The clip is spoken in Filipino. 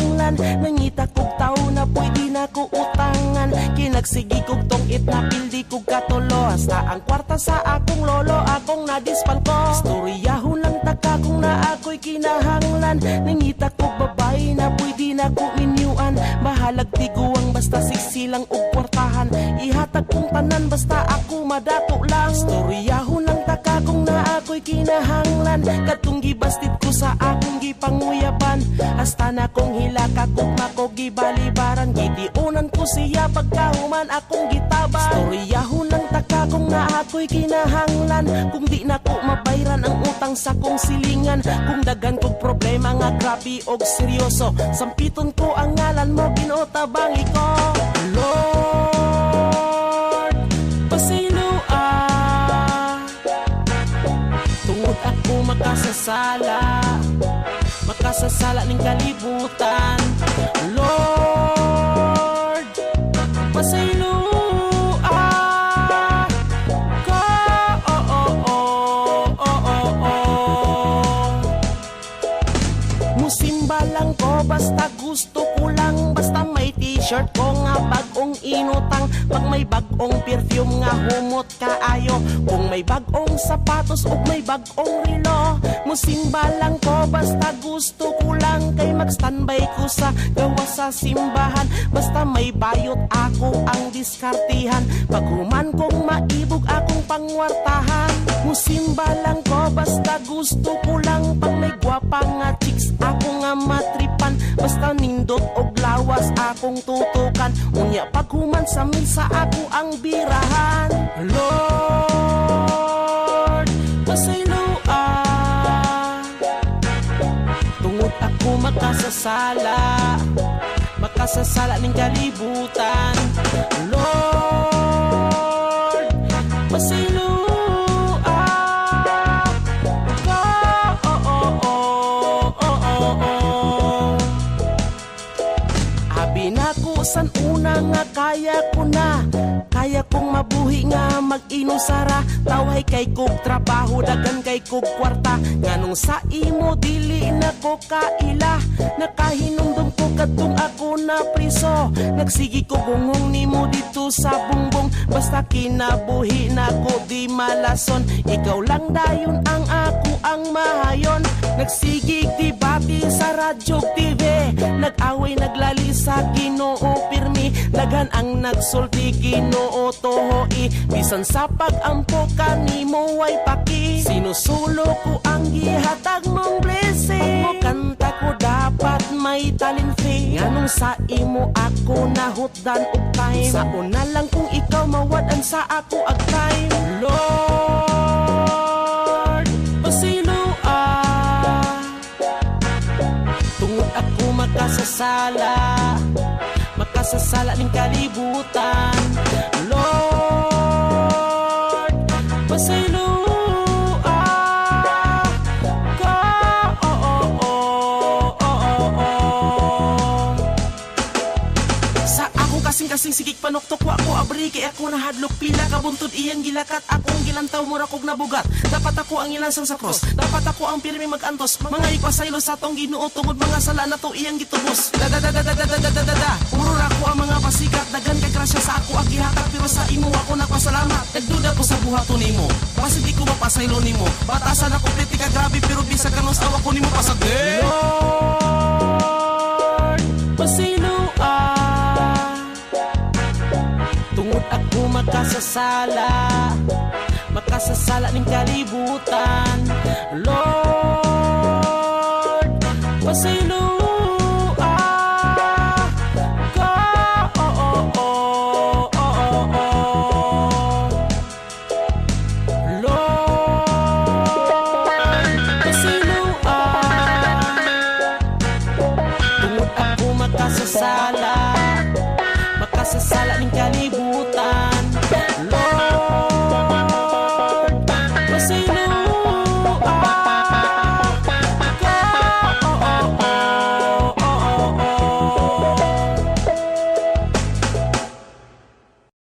kinahanglan. Nangita kog tao na pwede na ko utangan. Kinagsigi kog tong itnapildi kog katulo. Hasta ang kwarta sa akong lolo, akong nadispal ko. Storyahon lang taka kung na ako'y kinahanglan. Nangita kog babae na pwede na ko inyuan. Bahalag tiguang basta siksilang og kwartahan. Ihatag kong tanan basta ako madato lang. Storyahon lang taka kung na ako'y kinahanglan. Katong gibastid ko sa akong gipanguyaban. Hasta na kong hilaka kugma ko gibalibaran. Gidiunan ko siya pagkahuman akong gitabang. Storyahon lang taka kung na ako'y kinahanglan. Kung di na ko mabayran ang utang sa kong silingan. Kung dagan kog problema nga grabe og seryoso. Sampiton ko ang ngalan mo, Ginoo tabangi ko. Lord, pasilua. Tungod ako makasasala, makasasala ning kalibutan. Lord, pasilua ko. Musimba lang ko basta gusto ko lang. Basta may t-shirt ko nga bagong inutang. Pag may bagong perfume nga humot kaayo. Kung may bagong sapatos o may bagong relo. Musimba lang ko basta gusto ko lang. Kay mag-standby ko sa gawa sa simbahan. Basta may bayot ako ang diskartihan. Pag human kong maibog akong pangwartahan. Musimba lang ko basta gusto ko lang. Pag may gwapa nga chicks ako nga matripan. Basta nindot og lawas akong tutukan. Unya pag human sa misa ako ang birahan. Lord, pasilua. Tungod ako makasasala, makasasala ning kalibutan. Lord, pasilua. San una nga kaya ko na. Kaya kong mabuhi nga mag-inusara. Tawhay kay kog trabaho, dagan kay kog kwarta. Nganong sa imo dili na ko kaila. Nakahinumdum ko katong ako na priso. Nagsigi ko gungong nimo dito sa bungbong. Basta kinabuhi na ko di malason. Ikaw lang dayon ang ako ang mahayon. Nagsigig debate sa radyo TV. Nag-away naglali sa Ginoo pirmi. Dagan ang nagsulti Ginoo tohoi. Bisan sa pag-ampo kanimo way paki. Sinusulo ko ang gihatag mong blessing. Mo kanta ko dapat may talinfi. Nganong sa imo ako nahutdan og time. Sa una lang kung ikaw mawadan sa ako ag time. Lord, pasilua. Tungod ako makasasala, makasasala ning kalibutan. Lord, pasilua ko. Sa ako kasing-kasing sigig panoktok wa ko abri. Kay ako nahadlok pila kabuntod iyang gilakat. Akong gilantaw mura kog nabugat. Dapat ako ang ilansang sa cross. Dapat ako ang pirmi magantos. Mga ipasaylo sa tong Ginoo tungod mga sala na to iyang gitubos. Puro ra ko ang mga pasikat. Dagan kay krasya sa ako ang gihatag. Pero sa imo ako nagpasalamat. Nagduda ko sa buhaton nimo. Basta di ko mapasaylo nimo. Batasan ako pliti ka grabe. Pero bisa kanos awa ko nimo pasagde. Lord, pasilua. Tungod ako makasasala, makasasala ning kalibutan. Lord, pasilua ko. Lord, pasilua. Tungod ako makasasala,